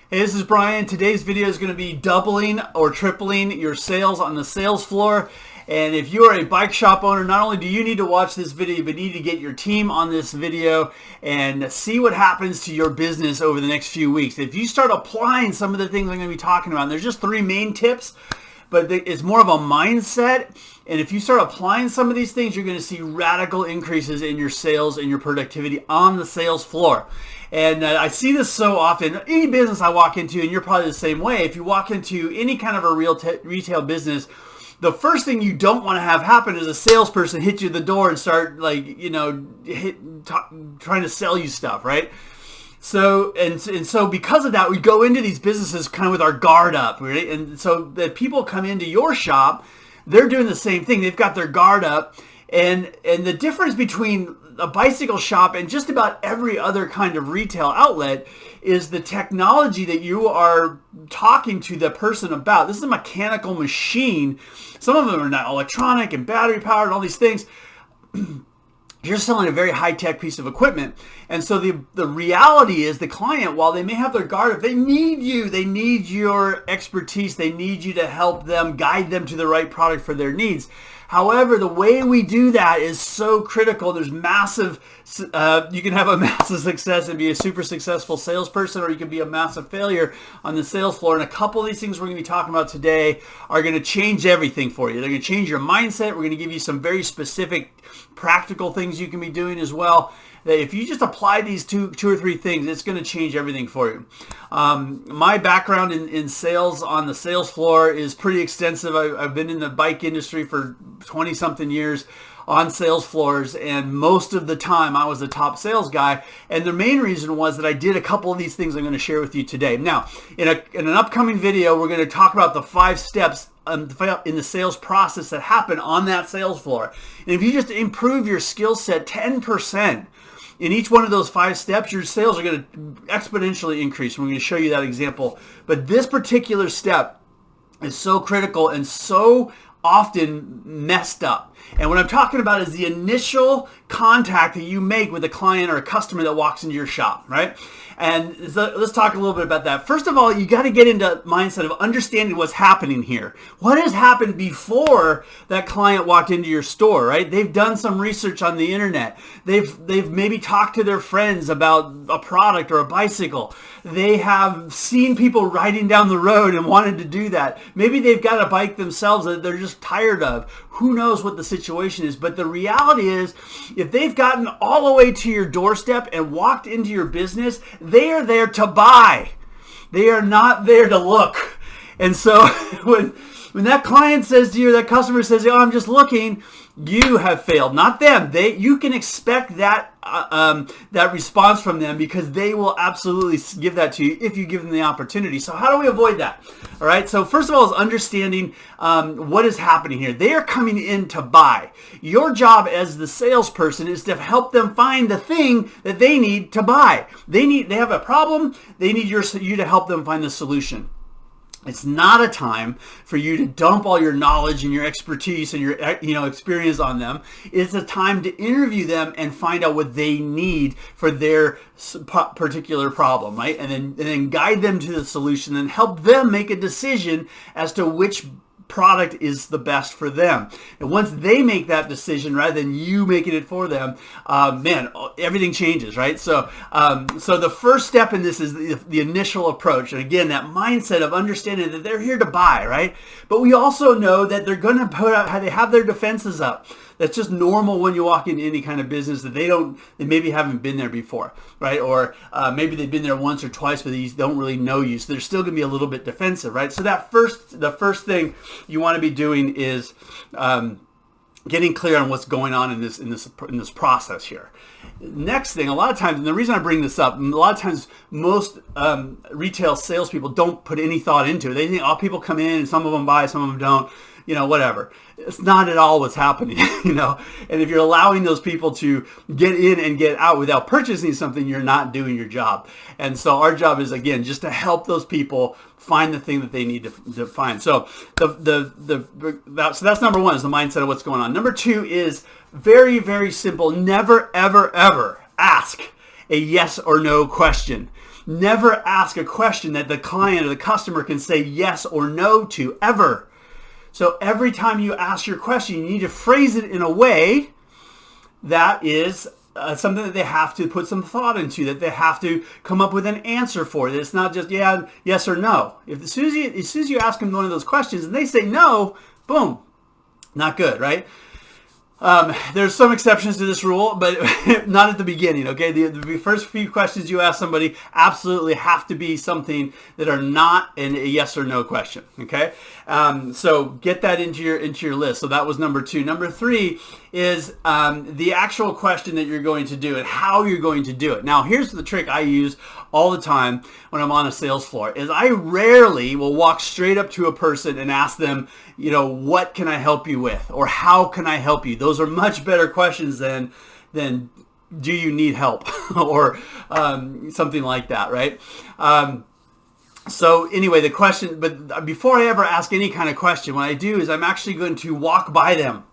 Hey, this is Brian. Today's video is going to be doubling or tripling your sales on the sales floor. And if you are a bike shop owner, not only do you need to watch this video, but you need to get your team on this video and see what happens to your business over the next few weeks. If you start applying some of the things I'm going to be talking about, and there's just 3 main tips, but it's more of a mindset. And if you start applying some of these things, you're going to see radical increases in your sales and your productivity on the sales floor. And I see this so often. Any business I walk into, and you're probably the same way, if you walk into any kind of a retail business, the first thing you don't want to have happen is a salesperson hit you at the door and start trying to sell you stuff, right? So because of that, we go into these businesses kind of with our guard up, right? And so the people come into your shop, they're doing the same thing. They've got their guard up, and the difference between a bicycle shop and just about every other kind of retail outlet is the technology that you are talking to the person about. This is a mechanical machine. Some of them are not electronic and battery powered and all these things. You're selling a very high-tech piece of equipment. And so the reality is the client, while they may have their guard up, they need you. They need your expertise. They need you to help them, guide them to the right product for their needs. However, the way we do that is so critical. There's massive, you can have a massive success and be a super successful salesperson, or you can be a massive failure on the sales floor. And a couple of these things we're going to be talking about today are going to change everything for you. They're going to change your mindset. We're going to give you some very specific practical things you can be doing as well. That if you just apply these two or three things, it's going to change everything for you. My background in sales on the sales floor is pretty extensive. I've been in the bike industry for 20-something years on sales floors, and most of the time I was the top sales guy. And the main reason was that I did a couple of these things I'm going to share with you today. Now, in an upcoming video, we're going to talk about the 5 steps in the sales process that happen on that sales floor. And if you just improve your skill set 10%, in each one of those 5 steps, your sales are going to exponentially increase. We're going to show you that example. But this particular step is so critical and so often messed up. And what I'm talking about is the initial contact that you make with a client or a customer that walks into your shop, right? And so let's talk a little bit about that. First of all, you got to get into mindset of understanding what's happening here. What has happened before that client walked into your store, right? They've done some research on the internet. They've maybe talked to their friends about a product or a bicycle. They have seen people riding down the road and wanted to do that. Maybe they've got a bike themselves that they're just tired of. Who knows what the situation is? But the reality is, if they've gotten all the way to your doorstep and walked into your business, they are there to buy. They are not there to look. And so when that client says to you, that customer says, "Oh, I'm just looking," you have failed, not them. You can expect that response from them, because they will absolutely give that to you if you give them the opportunity. So how do we avoid that? All right. So first of all is understanding what is happening here. They are coming in to buy. Your job as the salesperson is to help them find the thing that they need to buy. They have a problem. They need you to help them find the solution. It's not a time for you to dump all your knowledge and your expertise and your experience on them. It's a time to interview them and find out what they need for their particular problem, right? And then guide them to the solution and help them make a decision as to which product is the best for them. And once they make that decision, rather than you making it for them, everything changes, right? So the first step in this is the initial approach. And again, that mindset of understanding that they're here to buy, right? But we also know that they're going to put out, they have their defenses up. That's just normal when you walk into any kind of business, that they maybe haven't been there before, right? Or maybe they've been there once or twice, but they don't really know you. So they're still going to be a little bit defensive, right? So the first thing you want to be doing is getting clear on what's going on in this process here. Next thing, a lot of times, and the reason I bring this up, a lot of times most retail salespeople don't put any thought into it. They think, people come in and some of them buy, some of them don't. Whatever. It's not at all what's happening, And if you're allowing those people to get in and get out without purchasing something, you're not doing your job. And so our job is, again, just to help those people find the thing that they need to find. So so that's number 1, is the mindset of what's going on. Number 2 is very, very simple. Never, ever, ever ask a yes or no question. Never ask a question that the client or the customer can say yes or no to, ever. So every time you ask your question, you need to phrase it in a way that is something that they have to put some thought into, that they have to come up with an answer for. That it's not just yes or no. If as soon as you ask them one of those questions and they say no, boom, not good, right? There's some exceptions to this rule, but not at the beginning, okay? The first few questions you ask somebody absolutely have to be something that are not a yes or no question, okay? So get that into your list. So that was number 2. Number 3 is the actual question that you're going to do and how you're going to do it. Now, here's the trick I use all the time when I'm on a sales floor, is I rarely will walk straight up to a person and ask them, what can I help you with? Or how can I help you? Those are much better questions than do you need help? Or something like that, right? So anyway, the question, but before I ever ask any kind of question, what I do is I'm actually going to walk by them.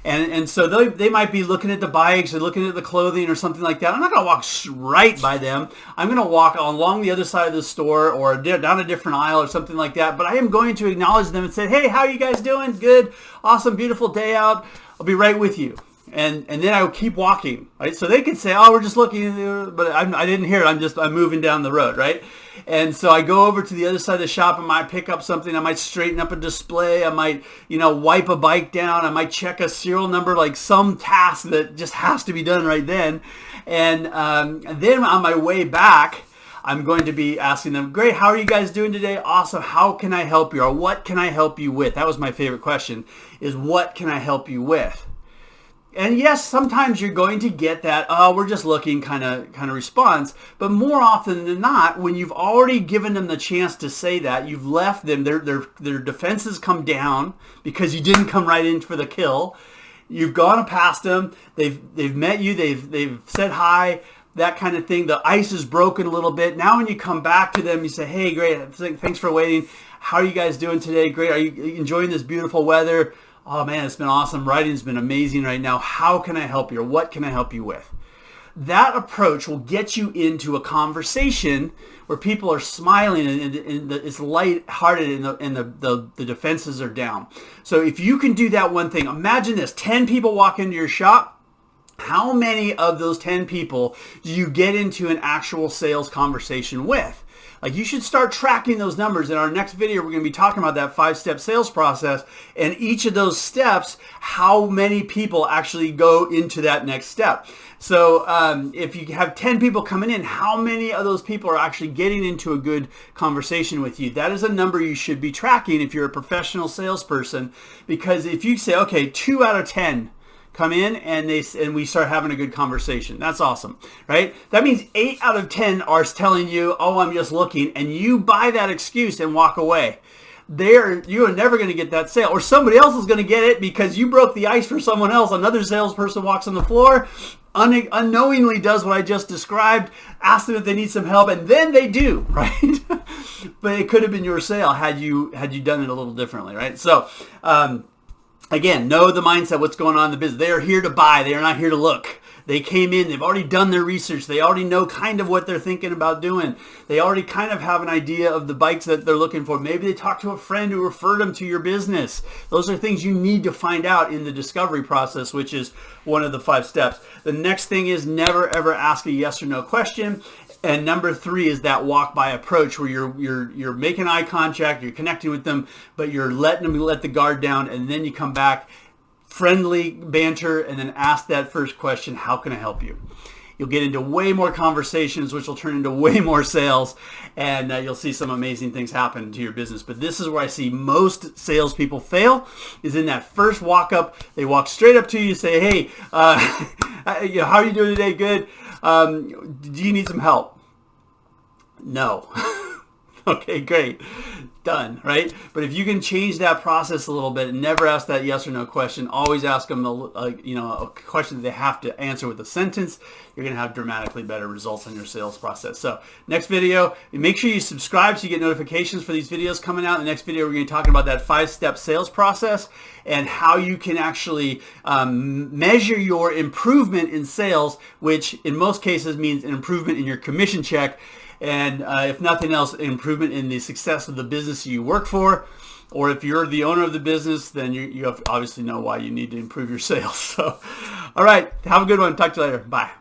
And so they might be looking at the bikes or looking at the clothing or something like that. I'm not going to walk right by them. I'm going to walk along the other side of the store or down a different aisle or something like that. But I am going to acknowledge them and say, hey, how are you guys doing? Good. Awesome. Beautiful day out. I'll be right with you. And then I will keep walking, right? So they could say, oh, we're just looking, but I didn't hear it. I'm moving down the road, right? And so I go over to the other side of the shop. I might pick up something. I might straighten up a display. I might, wipe a bike down. I might check a serial number, like some task that just has to be done right then. And then on my way back, I'm going to be asking them, great, how are you guys doing today? Awesome. How can I help you? Or what can I help you with? That was my favorite question, is what can I help you with? And yes, sometimes you're going to get that, oh, we're just looking kind of response. But more often than not, when you've already given them the chance to say that, you've left them, their defenses come down because you didn't come right in for the kill. You've gone past them. They've met you. They've said hi, that kind of thing. The ice is broken a little bit. Now when you come back to them, you say, hey, great, thanks for waiting. How are you guys doing today? Great. Are you enjoying this beautiful weather? Oh man, it's been awesome. Writing's been amazing right now. How can I help you? Or what can I help you with? That approach will get you into a conversation where people are smiling and it's lighthearted and the defenses are down. So if you can do that one thing, imagine this, 10 people walk into your shop. How many of those 10 people do you get into an actual sales conversation with? Like, you should start tracking those numbers. In our next video, we're going to be talking about that 5-step sales process, and each of those steps, how many people actually go into that next step. So if you have 10 people coming in, how many of those people are actually getting into a good conversation with you? That is a number you should be tracking if you're a professional salesperson, because if you say, okay, 2 out of 10 come in and we start having a good conversation. That's awesome, right? That means 8 out of 10 are telling you, oh, I'm just looking, and you buy that excuse and walk away. You are never going to get that sale, or somebody else is going to get it because you broke the ice for someone else. Another salesperson walks on the floor, unknowingly does what I just described, asks them if they need some help, and then they do, right? But it could have been your sale had you done it a little differently, right? So, again, know the mindset, what's going on in the business. They are here to buy. They are not here to look. They came in. They've already done their research. They already know kind of what they're thinking about doing. They already kind of have an idea of the bikes that they're looking for. Maybe they talked to a friend who referred them to your business. Those are things you need to find out in the discovery process, which is one of the 5 steps. The next thing is never, ever ask a yes or no question. And number 3 is that walk by approach, where you're making eye contact, you're connecting with them, but you're letting them let the guard down, and then you come back, friendly banter, and then ask that first question, how can I help you? You'll get into way more conversations, which will turn into way more sales, and you'll see some amazing things happen to your business. But this is where I see most salespeople fail, is in that first walk up. They walk straight up to you, say, hey, how are you doing today? Good. Do you need some help? No. Okay, great. Done, right? But if you can change that process a little bit and never ask that yes or no question, always ask them a question that they have to answer with a sentence, you're going to have dramatically better results on your sales process. So next video, make sure you subscribe so you get notifications for these videos coming out. In the next video, we're going to be talking about that 5-step sales process and how you can actually measure your improvement in sales, which in most cases means an improvement in your commission check. And if nothing else, improvement in the success of the business you work for. Or if you're the owner of the business, then you have obviously know why you need to improve your sales. So, all right, have a good one. Talk to you later. Bye.